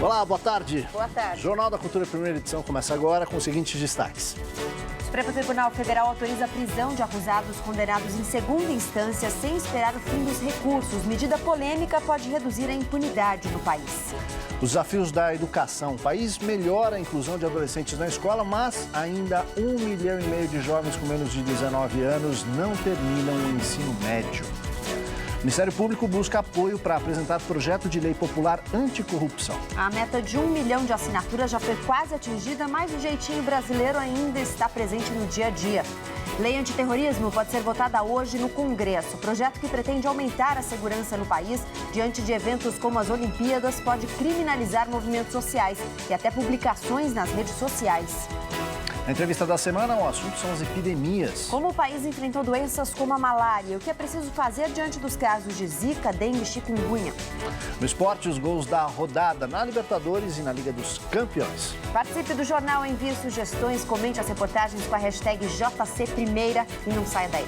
Olá, boa tarde. Boa tarde. Jornal da Cultura, primeira edição, começa agora com os seguintes destaques. O Supremo Tribunal Federal autoriza a prisão de acusados condenados em segunda instância sem esperar o fim dos recursos. Medida polêmica pode reduzir a impunidade no país. Os desafios da educação. O país melhora a inclusão de adolescentes na escola, mas ainda 1,5 milhão de jovens com menos de 19 anos não terminam o ensino médio. O Ministério Público busca apoio para apresentar projeto de lei popular anticorrupção. A meta de 1 milhão de assinaturas já foi quase atingida, mas o jeitinho brasileiro ainda está presente no dia a dia. Lei antiterrorismo pode ser votada hoje no Congresso. O projeto que pretende aumentar a segurança no país diante de eventos como as Olimpíadas pode criminalizar movimentos sociais e até publicações nas redes sociais. Na entrevista da semana, o assunto são as epidemias. Como o país enfrentou doenças como a malária, o que é preciso fazer diante dos casos de Zika, dengue e chikungunya? No esporte, os gols da rodada na Libertadores e na Liga dos Campeões. Participe do jornal, envie sugestões, comente as reportagens com a hashtag JCPrimeira e não saia daí.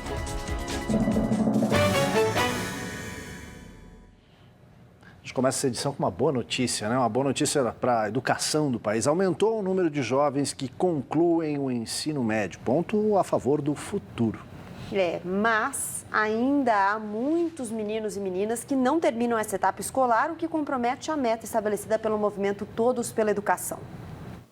A gente começa essa edição com uma boa notícia, né? Uma boa notícia para a educação do país. Aumentou o número de jovens que concluem o ensino médio. Ponto a favor do futuro. Mas ainda há muitos meninos e meninas que não terminam essa etapa escolar, o que compromete a meta estabelecida pelo movimento Todos pela Educação.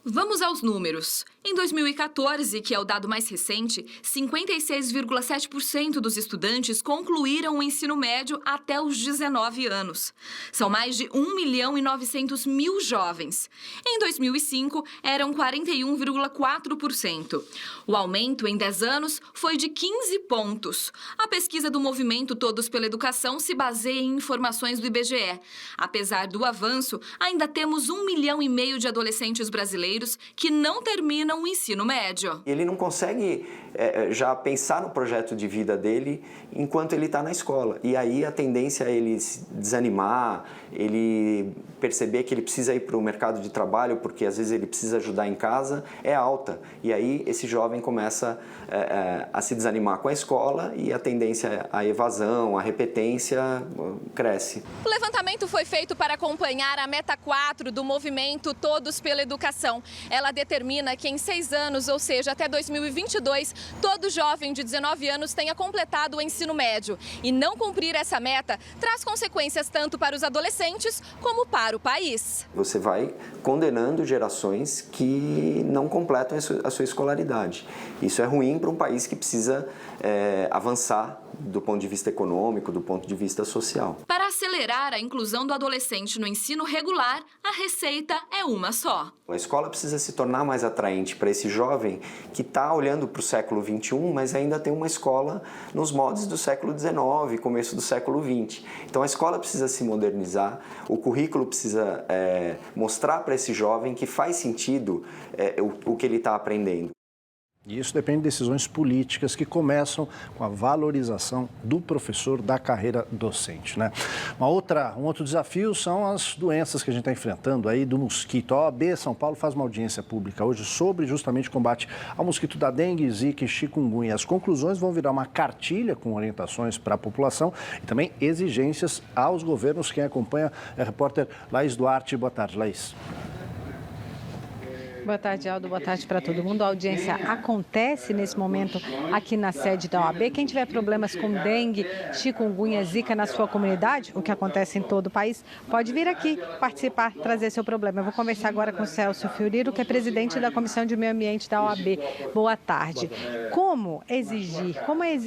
Vamos aos números. Em 2014, que é o dado mais recente, 56,7% dos estudantes concluíram o ensino médio até os 19 anos. São mais de 1.900.000 jovens. Em 2005, eram 41,4%. O aumento em 10 anos foi de 15 pontos. A pesquisa do movimento Todos pela Educação se baseia em informações do IBGE. Apesar do avanço, ainda temos 1,5 milhão de adolescentes brasileiros que não terminam o ensino médio. Ele não consegue já pensar no projeto de vida dele enquanto ele está na escola. E aí a tendência é ele se desanimar, ele perceber que ele precisa ir para o mercado de trabalho porque às vezes ele precisa ajudar em casa, é alta. E aí esse jovem começa a se desanimar com a escola e a tendência à evasão, à repetência cresce. O levantamento foi feito para acompanhar a meta 4 do movimento Todos pela Educação. Ela determina que em 6 anos, ou seja, até 2022, todo jovem de 19 anos tenha completado o ensino médio. E não cumprir essa meta traz consequências tanto para os adolescentes como para o país. Você vai condenando gerações que não completam a sua escolaridade. Isso é ruim para um país que precisa avançar do ponto de vista econômico, do ponto de vista social. Para acelerar a inclusão do adolescente no ensino regular, a receita é uma só. A escola precisa se tornar mais atraente para esse jovem que está olhando para o século XXI, mas ainda tem uma escola nos moldes do século XIX, começo do século XX. Então a escola precisa se modernizar, o currículo precisa mostrar para esse jovem que faz sentido o que ele está aprendendo. E isso depende de decisões políticas que começam com a valorização do professor da carreira docente, né? Um outro desafio são as doenças que a gente está enfrentando aí do mosquito. A OAB São Paulo faz uma audiência pública hoje sobre justamente o combate ao mosquito da dengue, zika e chikungunya. As conclusões vão virar uma cartilha com orientações para a população e também exigências aos governos. Quem acompanha é a repórter Laís Duarte. Boa tarde, Laís. Boa tarde, Aldo. Boa tarde para todo mundo. A audiência acontece nesse momento aqui na sede da OAB. Quem tiver problemas com dengue, chikungunya, zika na sua comunidade, o que acontece em todo o país, pode vir aqui participar, trazer seu problema. Eu vou conversar agora com o Celso Fioriro, que é presidente da Comissão de Meio Ambiente da OAB. Boa tarde. Como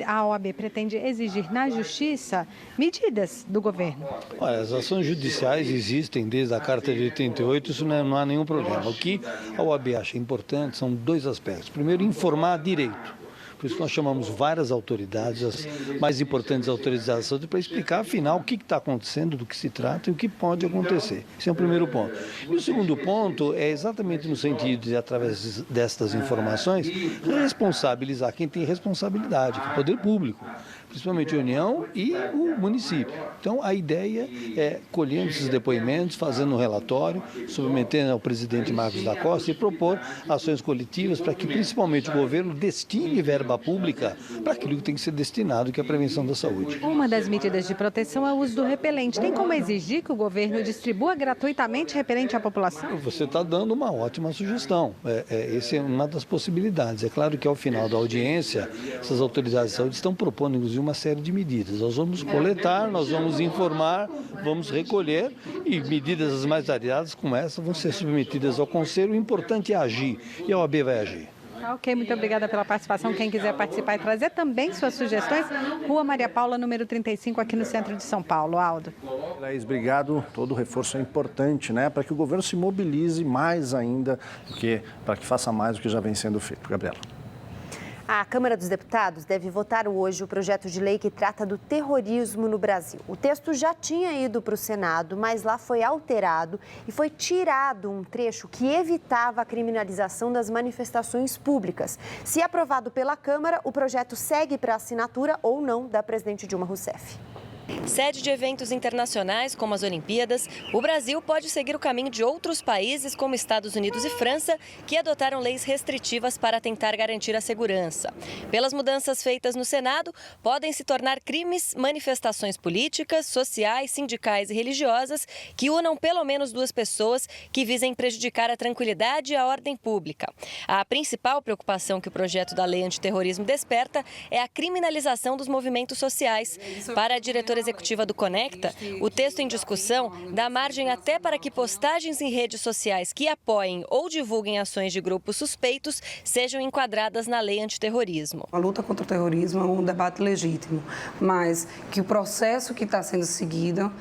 a OAB pretende exigir na Justiça medidas do governo? Olha, as ações judiciais existem desde a Carta de 88, isso não há nenhum problema. O que a OAB acha importante são 2 aspectos. Primeiro, informar direito. Por isso nós chamamos várias autoridades, as mais importantes autoridades, para explicar, afinal, o que está acontecendo, do que se trata e o que pode acontecer. Esse é o primeiro ponto. E o segundo ponto é exatamente no sentido de, através destas informações, responsabilizar quem tem responsabilidade, que é o poder público. principalmente a União e o município. Então, a ideia é, colhendo esses depoimentos, fazendo um relatório, submetendo ao presidente Marcos da Costa e propor ações coletivas para que, principalmente, o governo destine verba pública para aquilo que tem que ser destinado, que é a prevenção da saúde. Uma das medidas de proteção é o uso do repelente. Tem como exigir que o governo distribua gratuitamente repelente à população? Você está dando uma ótima sugestão. Essa é uma das possibilidades. É claro que, ao final da audiência, essas autoridades de saúde estão propondo, inclusive, uma série de medidas. Nós vamos coletar, nós vamos informar, vamos recolher e medidas as mais variadas como essa vão ser submetidas ao Conselho. O importante é agir e a OAB vai agir. Ok, muito obrigada pela participação. Quem quiser participar e trazer também suas sugestões, Rua Maria Paula, número 35, aqui no centro de São Paulo. Aldo. Laís, obrigado. Todo reforço é importante, né? Para que o governo se mobilize mais ainda, para que faça mais do que já vem sendo feito. Gabriela. A Câmara dos Deputados deve votar hoje o projeto de lei que trata do terrorismo no Brasil. O texto já tinha ido para o Senado, mas lá foi alterado e foi tirado um trecho que evitava a criminalização das manifestações públicas. Se aprovado pela Câmara, o projeto segue para assinatura ou não da presidente Dilma Rousseff. Sede de eventos internacionais como as Olimpíadas, o Brasil pode seguir o caminho de outros países como Estados Unidos e França, que adotaram leis restritivas para tentar garantir a segurança. Pelas mudanças feitas no Senado, podem se tornar crimes manifestações políticas, sociais, sindicais e religiosas que unam pelo menos duas pessoas que visem prejudicar a tranquilidade e a ordem pública. A principal preocupação que o projeto da lei antiterrorismo desperta é a criminalização dos movimentos sociais. Para a diretora executiva do Conecta, o texto em discussão dá margem até para que postagens em redes sociais que apoiem ou divulguem ações de grupos suspeitos sejam enquadradas na lei antiterrorismo. A luta contra o terrorismo é um debate legítimo, mas que o processo que está sendo seguido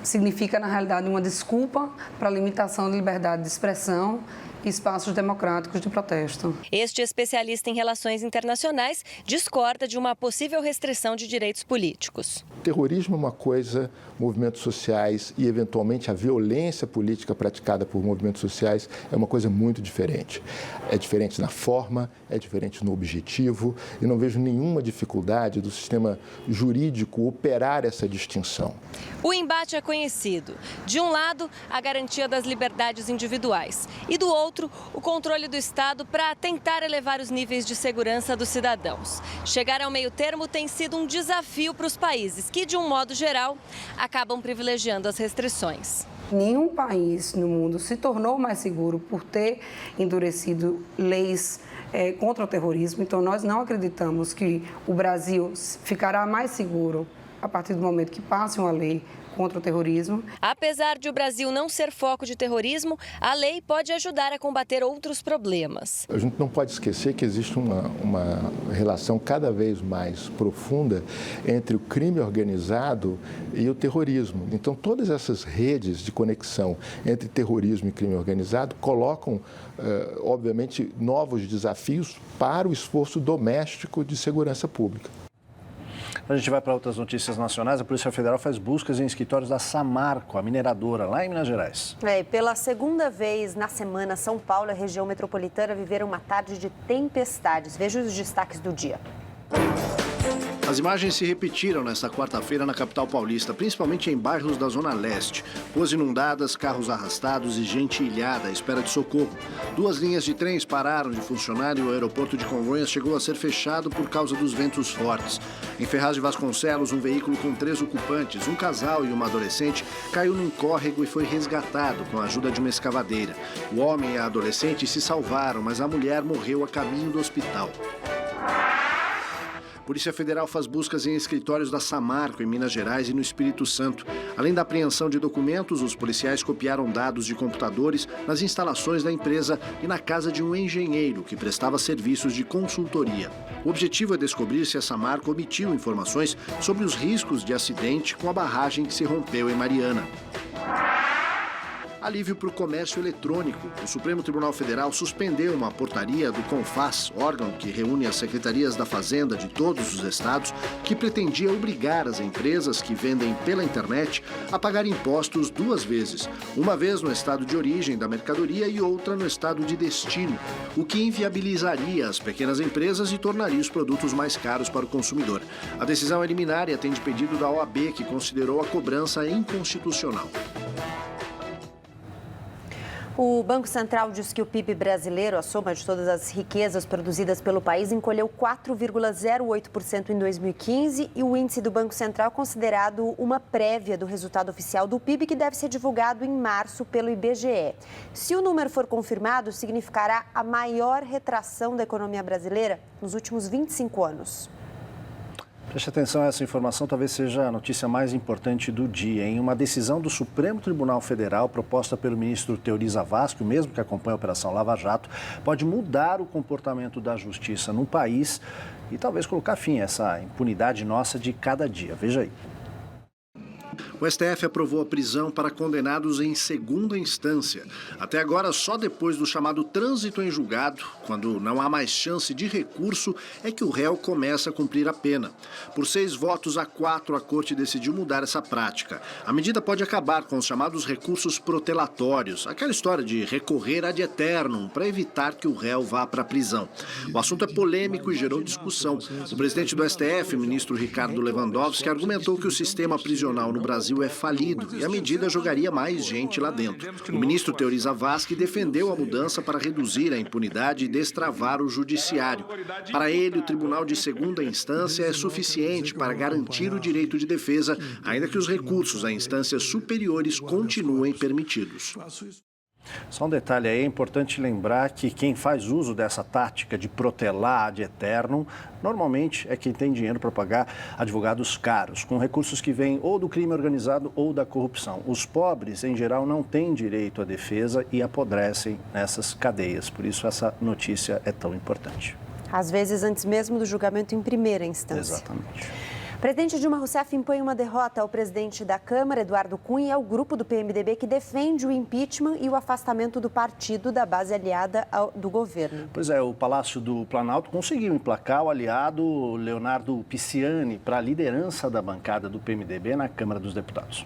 significa, na realidade, uma desculpa para a limitação da liberdade de expressão e espaços democráticos de protesto. Este especialista em relações internacionais discorda de uma possível restrição de direitos políticos. O terrorismo é uma coisa, movimentos sociais e, eventualmente, a violência política praticada por movimentos sociais é uma coisa muito diferente. É diferente na forma, é diferente no objetivo e não vejo nenhuma dificuldade do sistema jurídico operar essa distinção. O embate é conhecido. De um lado, a garantia das liberdades individuais e, do outro, o controle do Estado para tentar elevar os níveis de segurança dos cidadãos. Chegar ao meio termo tem sido um desafio para os países que, de um modo geral, acabam privilegiando as restrições. Nenhum país no mundo se tornou mais seguro por ter endurecido leis contra o terrorismo. Então, nós não acreditamos que o Brasil ficará mais seguro a partir do momento que passe uma lei contra o terrorismo. Apesar de o Brasil não ser foco de terrorismo, a lei pode ajudar a combater outros problemas. A gente não pode esquecer que existe uma relação cada vez mais profunda entre o crime organizado e o terrorismo. Então, todas essas redes de conexão entre terrorismo e crime organizado colocam, obviamente, novos desafios para o esforço doméstico de segurança pública. A gente vai para outras notícias nacionais. A Polícia Federal faz buscas em escritórios da Samarco, a mineradora, lá em Minas Gerais. Pela segunda vez na semana, São Paulo e a região metropolitana viveram uma tarde de tempestades. Veja os destaques do dia. As imagens se repetiram nesta quarta-feira na capital paulista, principalmente em bairros da Zona Leste. Ruas inundadas, carros arrastados e gente ilhada à espera de socorro. 2 linhas de trens pararam de funcionar e o aeroporto de Congonhas chegou a ser fechado por causa dos ventos fortes. Em Ferraz de Vasconcelos, um veículo com 3 ocupantes, um casal e uma adolescente, caiu num córrego e foi resgatado com a ajuda de uma escavadeira. O homem e a adolescente se salvaram, mas a mulher morreu a caminho do hospital. A Polícia Federal faz buscas em escritórios da Samarco, em Minas Gerais e no Espírito Santo. Além da apreensão de documentos, os policiais copiaram dados de computadores nas instalações da empresa e na casa de um engenheiro que prestava serviços de consultoria. O objetivo é descobrir se a Samarco omitiu informações sobre os riscos de acidente com a barragem que se rompeu em Mariana. A alívio para o comércio eletrônico. O Supremo Tribunal Federal suspendeu uma portaria do CONFAS, órgão que reúne as secretarias da Fazenda de todos os estados, que pretendia obrigar as empresas que vendem pela internet a pagar impostos 2 vezes, uma vez no estado de origem da mercadoria e outra no estado de destino, o que inviabilizaria as pequenas empresas e tornaria os produtos mais caros para o consumidor. A decisão é liminar e atende pedido da OAB, que considerou a cobrança inconstitucional. O Banco Central diz que o PIB brasileiro, a soma de todas as riquezas produzidas pelo país, encolheu 4,08% em 2015 e o índice do Banco Central é considerado uma prévia do resultado oficial do PIB, que deve ser divulgado em março pelo IBGE. Se o número for confirmado, significará a maior retração da economia brasileira nos últimos 25 anos. Preste atenção, essa informação talvez seja a notícia mais importante do dia. Em uma decisão do Supremo Tribunal Federal, proposta pelo ministro Teori Zavascki, o mesmo que acompanha a Operação Lava Jato, pode mudar o comportamento da justiça no país e talvez colocar fim a essa impunidade nossa de cada dia. Veja aí. O STF aprovou a prisão para condenados em segunda instância. Até agora, só depois do chamado trânsito em julgado, quando não há mais chance de recurso, é que o réu começa a cumprir a pena. Por 6-4, a Corte decidiu mudar essa prática. A medida pode acabar com os chamados recursos protelatórios, aquela história de recorrer ad eternum para evitar que o réu vá para a prisão. O assunto é polêmico e gerou discussão. O presidente do STF, o ministro Ricardo Lewandowski, argumentou que o sistema prisional no Brasil é falido e a medida jogaria mais gente lá dentro. O ministro Teori Zavascki defendeu a mudança para reduzir a impunidade e destravar o judiciário. Para ele, o tribunal de segunda instância é suficiente para garantir o direito de defesa, ainda que os recursos a instâncias superiores continuem permitidos. Só um detalhe aí, é importante lembrar que quem faz uso dessa tática de protelar ad eternum, normalmente é quem tem dinheiro para pagar advogados caros, com recursos que vêm ou do crime organizado ou da corrupção. Os pobres, em geral, não têm direito à defesa e apodrecem nessas cadeias, por isso essa notícia é tão importante. Às vezes antes mesmo do julgamento em primeira instância. Exatamente. O presidente Dilma Rousseff impõe uma derrota ao presidente da Câmara, Eduardo Cunha, e ao grupo do PMDB que defende o impeachment e o afastamento do partido da base aliada do governo. Pois é, o Palácio do Planalto conseguiu emplacar o aliado Leonardo Pisciani para a liderança da bancada do PMDB na Câmara dos Deputados.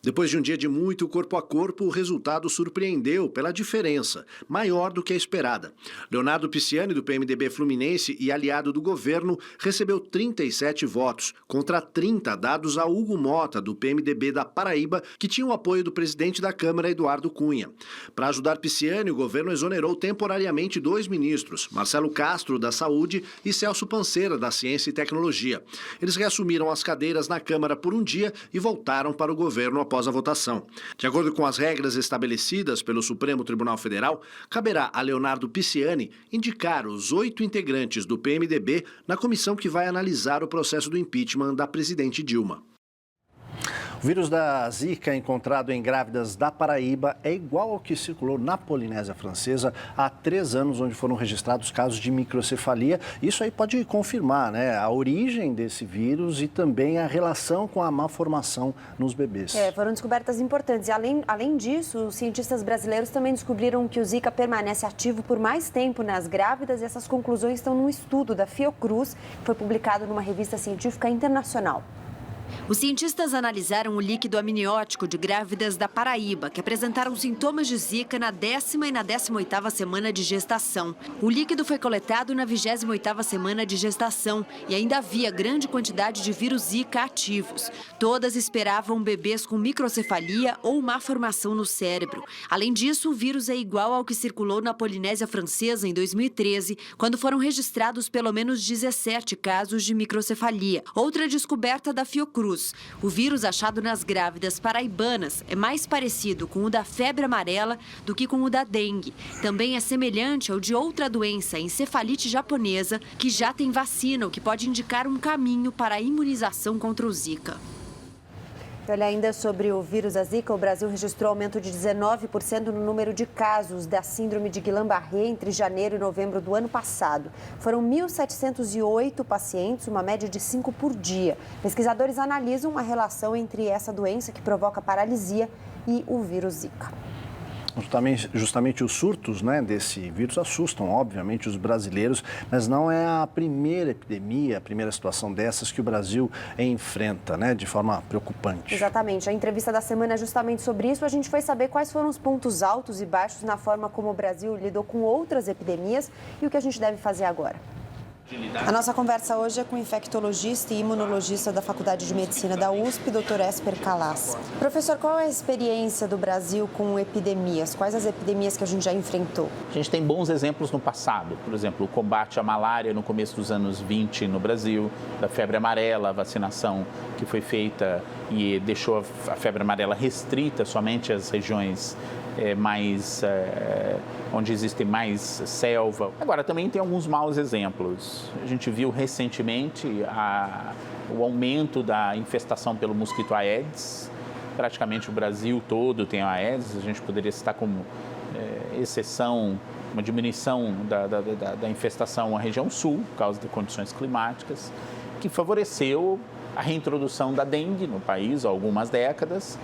Depois de um dia de muito corpo a corpo, o resultado surpreendeu pela diferença, maior do que a esperada. Leonardo Pisciani, do PMDB Fluminense e aliado do governo, recebeu 37 votos, contra 30 dados a Hugo Mota, do PMDB da Paraíba, que tinha o apoio do presidente da Câmara, Eduardo Cunha. Para ajudar Pisciani, o governo exonerou temporariamente 2 ministros, Marcelo Castro, da Saúde, e Celso Panceira, da Ciência e Tecnologia. Eles reassumiram as cadeiras na Câmara por um dia e voltaram para o governo após a votação. De acordo com as regras estabelecidas pelo Supremo Tribunal Federal, caberá a Leonardo Pisciani indicar os 8 integrantes do PMDB na comissão que vai analisar o processo do impeachment da presidente Dilma. O vírus da Zika encontrado em grávidas da Paraíba é igual ao que circulou na Polinésia Francesa há 3 anos, onde foram registrados casos de microcefalia. Isso aí pode confirmar, né, a origem desse vírus e também a relação com a malformação nos bebês. Foram descobertas importantes. E além disso, os cientistas brasileiros também descobriram que o Zika permanece ativo por mais tempo nas grávidas e essas conclusões estão num estudo da Fiocruz, que foi publicado numa revista científica internacional. Os cientistas analisaram o líquido amniótico de grávidas da Paraíba, que apresentaram sintomas de Zika na 10ª e na 18ª semana de gestação. O líquido foi coletado na 28ª semana de gestação e ainda havia grande quantidade de vírus Zika ativos. Todas esperavam bebês com microcefalia ou má formação no cérebro. Além disso, o vírus é igual ao que circulou na Polinésia Francesa em 2013, quando foram registrados pelo menos 17 casos de microcefalia. Outra descoberta da Fiocruz. O vírus achado nas grávidas paraibanas é mais parecido com o da febre amarela do que com o da dengue. Também é semelhante ao de outra doença, a encefalite japonesa, que já tem vacina, o que pode indicar um caminho para a imunização contra o Zika. Olha, ainda sobre o vírus da Zika, o Brasil registrou aumento de 19% no número de casos da síndrome de Guillain-Barré entre janeiro e novembro do ano passado. Foram 1.708 pacientes, uma média de 5 por dia. Pesquisadores analisam a relação entre essa doença que provoca paralisia e o vírus Zika. Justamente os surtos, né, desse vírus assustam, obviamente, os brasileiros, mas não é a primeira epidemia, a primeira situação dessas que o Brasil enfrenta, né, de forma preocupante. Exatamente. A entrevista da semana é justamente sobre isso. A gente foi saber quais foram os pontos altos e baixos na forma como o Brasil lidou com outras epidemias e o que a gente deve fazer agora. A nossa conversa hoje é com o infectologista e imunologista da Faculdade de Medicina da USP, Dr. Esper Calas. Professor, qual é a experiência do Brasil com epidemias? Quais as epidemias que a gente já enfrentou? A gente tem bons exemplos no passado. Por exemplo, o combate à malária no começo dos anos 20 no Brasil, da febre amarela, a vacinação que foi feita e deixou a febre amarela restrita somente às regiões onde existe mais selva. Agora, também tem alguns maus exemplos. A gente viu recentemente o aumento da infestação pelo mosquito Aedes. Praticamente o Brasil todo tem Aedes. A gente poderia citar como exceção uma diminuição da infestação na região sul, por causa de condições climáticas, que favoreceu a reintrodução da dengue no país há algumas décadas.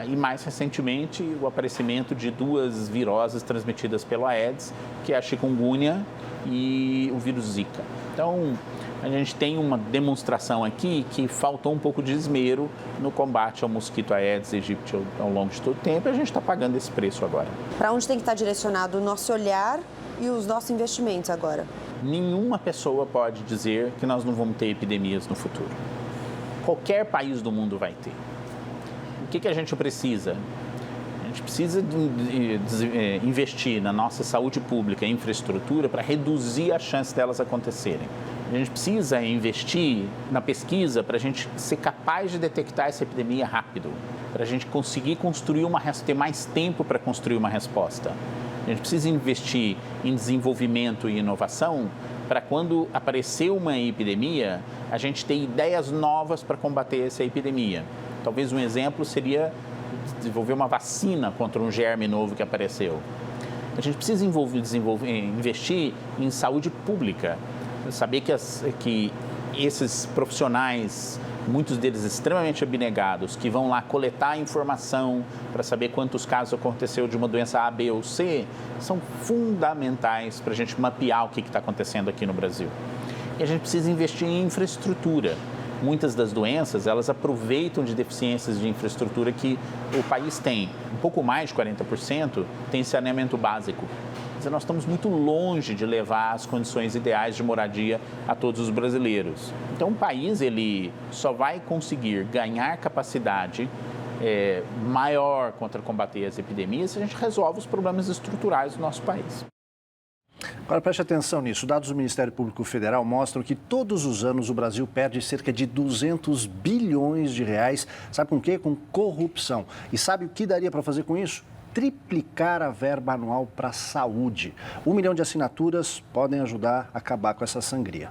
E mais recentemente o aparecimento de duas viroses transmitidas pelo Aedes, que é a chikungunya e o vírus Zika. Então, a gente tem uma demonstração aqui que faltou um pouco de esmero no combate ao mosquito Aedes aegypti ao longo de todo o tempo, e a gente está pagando esse preço agora. Para onde tem que estar direcionado o nosso olhar e os nossos investimentos agora? Nenhuma pessoa pode dizer que nós não vamos ter epidemias no futuro. Qualquer país do mundo vai ter. O que a gente precisa? A gente precisa investir na nossa saúde pública e infraestrutura para reduzir a chance delas acontecerem. A gente precisa investir na pesquisa para a gente ser capaz de detectar essa epidemia rápido, para a gente conseguir ter mais tempo para construir uma resposta. A gente precisa investir em desenvolvimento e inovação para quando aparecer uma epidemia, a gente ter ideias novas para combater essa epidemia. Talvez um exemplo seria desenvolver uma vacina contra um germe novo que apareceu. A gente precisa investir em saúde pública, saber que esses profissionais, muitos deles extremamente abnegados, que vão lá coletar informação para saber quantos casos aconteceu de uma doença A, B ou C, são fundamentais para a gente mapear o que está acontecendo aqui no Brasil. E a gente precisa investir em infraestrutura. Muitas das doenças, elas aproveitam de deficiências de infraestrutura que o país tem. Um pouco mais de 40% tem saneamento básico. Mas nós estamos muito longe de levar as condições ideais de moradia a todos os brasileiros. Então, o país ele só vai conseguir ganhar capacidade maior contra combater as epidemias se a gente resolve os problemas estruturais do nosso país. Agora, preste atenção nisso. Dados do Ministério Público Federal mostram que todos os anos o Brasil perde cerca de 200 bilhões de reais. Sabe com o quê? Com corrupção. E sabe o que daria para fazer com isso? Triplicar a verba anual para a saúde. 1 milhão de assinaturas podem ajudar a acabar com essa sangria.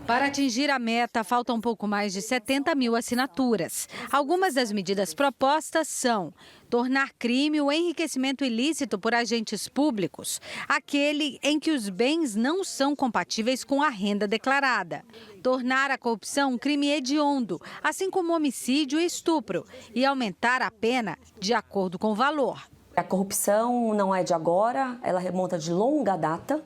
Para atingir a meta, faltam um pouco mais de 70 mil assinaturas. Algumas das medidas propostas são tornar crime o enriquecimento ilícito por agentes públicos, aquele em que os bens não são compatíveis com a renda declarada. Tornar a corrupção um crime hediondo, assim como homicídio e estupro, e aumentar a pena de acordo com o valor. A corrupção não é de agora, ela remonta de longa data.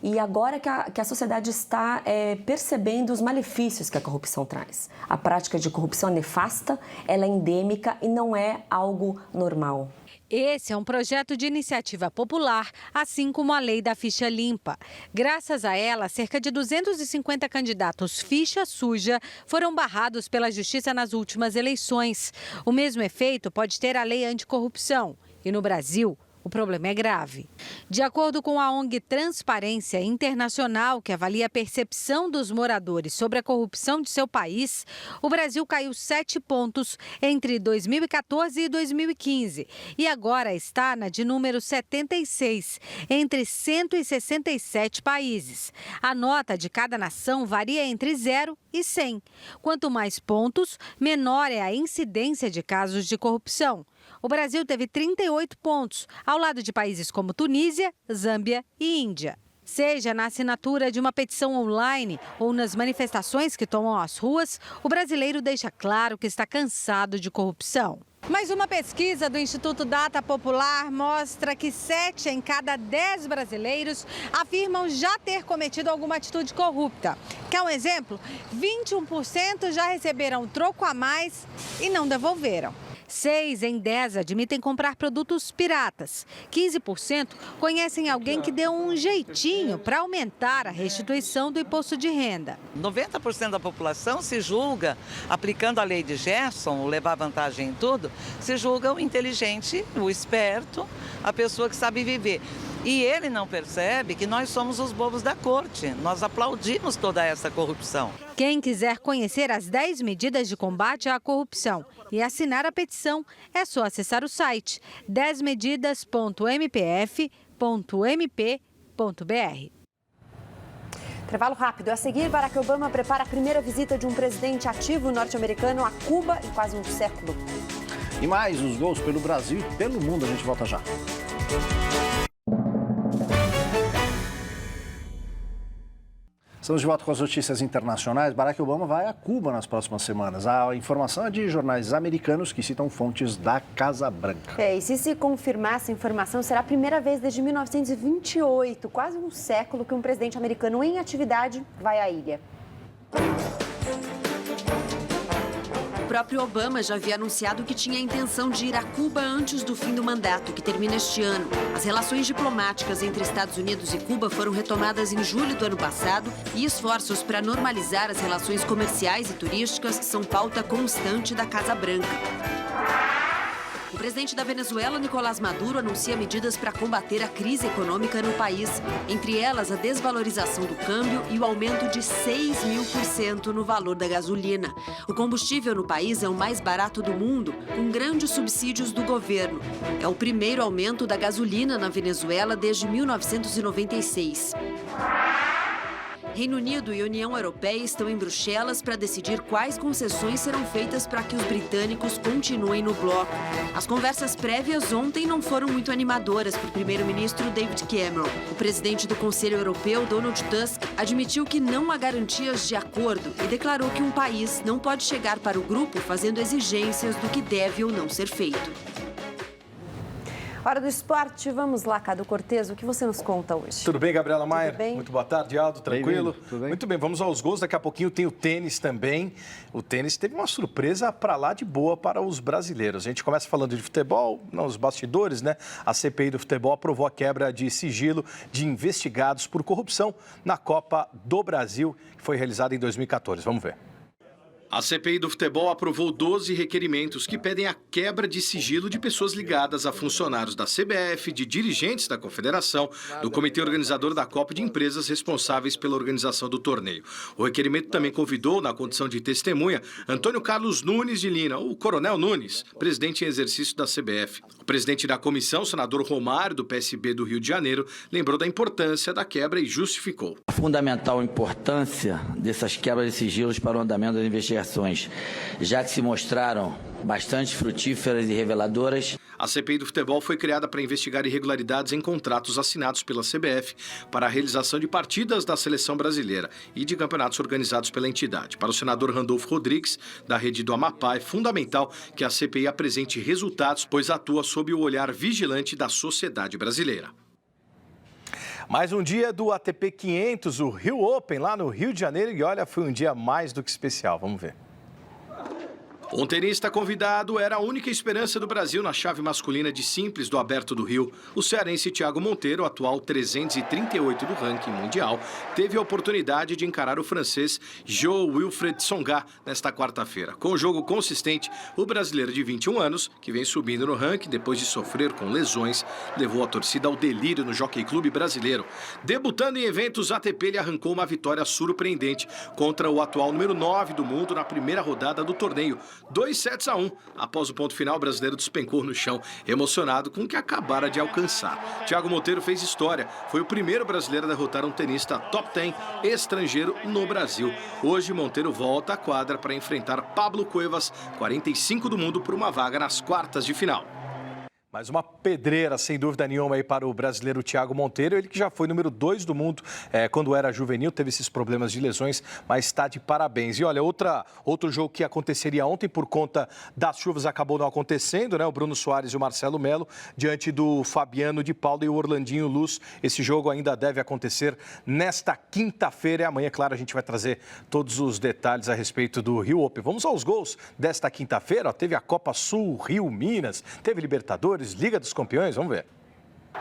E agora que a sociedade está percebendo os malefícios que a corrupção traz. A prática de corrupção é nefasta, ela é endêmica e não é algo normal. Esse é um projeto de iniciativa popular, assim como a lei da ficha limpa. Graças a ela, cerca de 250 candidatos ficha suja foram barrados pela Justiça nas últimas eleições. O mesmo efeito pode ter a lei anticorrupção. E no Brasil, O problema é grave. De acordo com a ONG Transparência Internacional, que avalia a percepção dos moradores sobre a corrupção de seu país, o Brasil caiu 7 pontos entre 2014 e 2015 e agora está na de número 76, entre 167 países. A nota de cada nação varia entre 0 e 100. Quanto mais pontos, menor é a incidência de casos de corrupção. O Brasil teve 38 pontos, ao lado de países como Tunísia, Zâmbia e Índia. Seja na assinatura de uma petição online ou nas manifestações que tomam as ruas, o brasileiro deixa claro que está cansado de corrupção. Mas uma pesquisa do Instituto Data Popular mostra que 7 em cada 10 brasileiros afirmam já ter cometido alguma atitude corrupta. Quer um exemplo? 21% já receberam troco a mais e não devolveram. 6 em 10 admitem comprar produtos piratas. 15% conhecem alguém que deu um jeitinho para aumentar a restituição do imposto de renda. 90% da população se julga, aplicando a lei de Gerson, levar vantagem em tudo, se julga o inteligente, o esperto, a pessoa que sabe viver. E ele não percebe que nós somos os bobos da corte. Nós aplaudimos toda essa corrupção. Quem quiser conhecer as 10 medidas de combate à corrupção e assinar a petição, é só acessar o site 10medidas.mpf.mp.br. Intervalo rápido. A seguir, Barack Obama prepara a primeira visita de um presidente ativo norte-americano a Cuba em quase um século. E mais os gols pelo Brasil e pelo mundo. A gente volta já. Estamos de volta com as notícias internacionais. Barack Obama vai a Cuba nas próximas semanas. A informação é de jornais americanos que citam fontes da Casa Branca. E se confirmar essa informação, será a primeira vez desde 1928, quase um século, que um presidente americano em atividade vai à ilha. O próprio Obama já havia anunciado que tinha a intenção de ir a Cuba antes do fim do mandato, que termina este ano. As relações diplomáticas entre Estados Unidos e Cuba foram retomadas em julho do ano passado e esforços para normalizar as relações comerciais e turísticas são pauta constante da Casa Branca. O presidente da Venezuela, Nicolás Maduro, anuncia medidas para combater a crise econômica no país. Entre elas, a desvalorização do câmbio e o aumento de 6.000% no valor da gasolina. O combustível no país é o mais barato do mundo, com grandes subsídios do governo. É o primeiro aumento da gasolina na Venezuela desde 1996. Reino Unido e União Europeia estão em Bruxelas para decidir quais concessões serão feitas para que os britânicos continuem no bloco. As conversas prévias ontem não foram muito animadoras para o primeiro-ministro David Cameron. O presidente do Conselho Europeu, Donald Tusk, admitiu que não há garantias de acordo e declarou que um país não pode chegar para o grupo fazendo exigências do que deve ou não ser feito. Hora do esporte, vamos lá, Cadu Cortez, o que você nos conta hoje? Tudo bem, Gabriela Maier? Tudo bem? Muito boa tarde, Aldo, tranquilo? Tudo bem? Muito bem, vamos aos gols, daqui a pouquinho tem o tênis também. O tênis teve uma surpresa para lá de boa para os brasileiros. A gente começa falando de futebol, nos bastidores, né? A CPI do futebol aprovou a quebra de sigilo de investigados por corrupção na Copa do Brasil, que foi realizada em 2014. Vamos ver. A CPI do futebol aprovou 12 requerimentos que pedem a quebra de sigilo de pessoas ligadas a funcionários da CBF, de dirigentes da Confederação, do Comitê Organizador da Copa e de empresas responsáveis pela organização do torneio. O requerimento também convidou, na condição de testemunha, Antônio Carlos Nunes de Lina, o Coronel Nunes, presidente em exercício da CBF. O presidente da comissão, senador Romário, do PSB do Rio de Janeiro, lembrou da importância da quebra e justificou. A fundamental importância dessas quebras de sigilos para o andamento das investigações, já que se mostraram bastante frutíferas e reveladoras. A CPI do futebol foi criada para investigar irregularidades em contratos assinados pela CBF para a realização de partidas da seleção brasileira e de campeonatos organizados pela entidade. Para o senador Randolfo Rodrigues, da Rede do Amapá, é fundamental que a CPI apresente resultados, pois atua sob o olhar vigilante da sociedade brasileira. Mais um dia do ATP 500, o Rio Open, lá no Rio de Janeiro. E olha, foi um dia mais do que especial. Vamos ver. Um tenista convidado era a única esperança do Brasil na chave masculina de simples do Aberto do Rio. O cearense Thiago Monteiro, atual 338 do ranking mundial, teve a oportunidade de encarar o francês Jo-Wilfried Tsonga nesta quarta-feira. Com o jogo consistente, o brasileiro de 21 anos, que vem subindo no ranking depois de sofrer com lesões, levou a torcida ao delírio no Jockey Club brasileiro. Debutando em eventos ATP, ele arrancou uma vitória surpreendente contra o atual número 9 do mundo na primeira rodada do torneio. 2-1. Após o ponto final, o brasileiro despencou no chão, emocionado com o que acabara de alcançar. Thiago Monteiro fez história. Foi o primeiro brasileiro a derrotar um tenista top 10 estrangeiro no Brasil. Hoje, Monteiro volta à quadra para enfrentar Pablo Cuevas, 45 do mundo, por uma vaga nas quartas de final. Mais uma pedreira, sem dúvida nenhuma, aí para o brasileiro Thiago Monteiro. Ele que já foi número 2 do mundo quando era juvenil, teve esses problemas de lesões, mas está de parabéns. E olha, outro jogo que aconteceria ontem por conta das chuvas acabou não acontecendo, né? O Bruno Soares e o Marcelo Melo, diante do Fabiano de Paula e o Orlandinho Luz. Esse jogo ainda deve acontecer nesta quinta-feira. E amanhã, claro, a gente vai trazer todos os detalhes a respeito do Rio Open. Vamos aos gols desta quinta-feira. Teve a Copa Sul, Rio, Minas, teve Libertadores, Liga dos Campeões, vamos ver.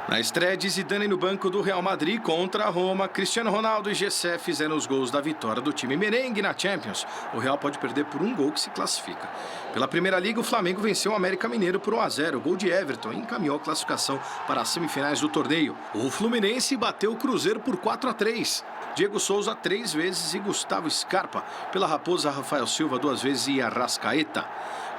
Na estreia de Zidane no banco do Real Madrid contra a Roma, Cristiano Ronaldo e Gessé fizeram os gols da vitória do time merengue na Champions. O Real pode perder por um gol que se classifica. Pela Primeira Liga, o Flamengo venceu o América Mineiro por 1-0. O gol de Everton encaminhou a classificação para as semifinais do torneio. O Fluminense bateu o Cruzeiro por 4-3. Diego Souza 3 vezes e Gustavo Scarpa. Pela Raposa, Rafael Silva 2 vezes e Arrascaeta.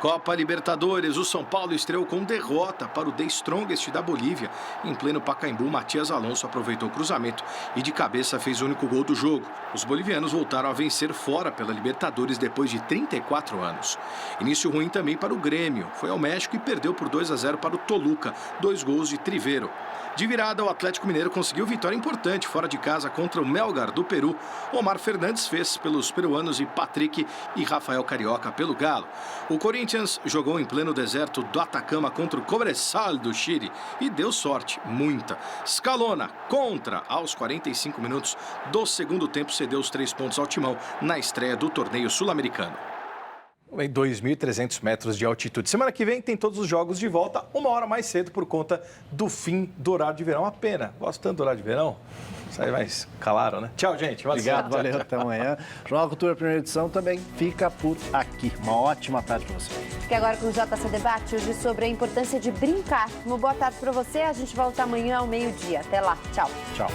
Copa Libertadores, o São Paulo estreou com derrota para o The Strongest da Bolívia. Em pleno Pacaembu, Matias Alonso aproveitou o cruzamento e de cabeça fez o único gol do jogo. Os bolivianos voltaram a vencer fora pela Libertadores depois de 34 anos. Início ruim também para o Grêmio. Foi ao México e perdeu por 2-0 para o Toluca, 2 gols de Trivero. De virada, o Atlético Mineiro conseguiu vitória importante fora de casa contra o Melgar do Peru. Omar Fernandes fez pelos peruanos e Patrick e Rafael Carioca pelo Galo. O Corinthians jogou em pleno deserto do Atacama contra o Cobresal do Chile e deu sorte, muita. Scalona, contra, aos 45 minutos do segundo tempo, cedeu os 3 pontos ao Timão na estreia do torneio sul-americano. Em 2.300 metros de altitude. Semana que vem tem todos os jogos de volta, 1 hora mais cedo por conta do fim do horário de verão. Uma pena. Gosto tanto do horário de verão. Isso aí mais calaram, né? Tchau, gente. Obrigado, valeu. Até amanhã. Jornal Cultura, primeira edição, também fica por aqui. Uma ótima tarde para você. Fique agora com o JC Debate, hoje sobre a importância de brincar. Uma boa tarde para você. A gente volta amanhã ao meio-dia. Até lá. Tchau. Tchau.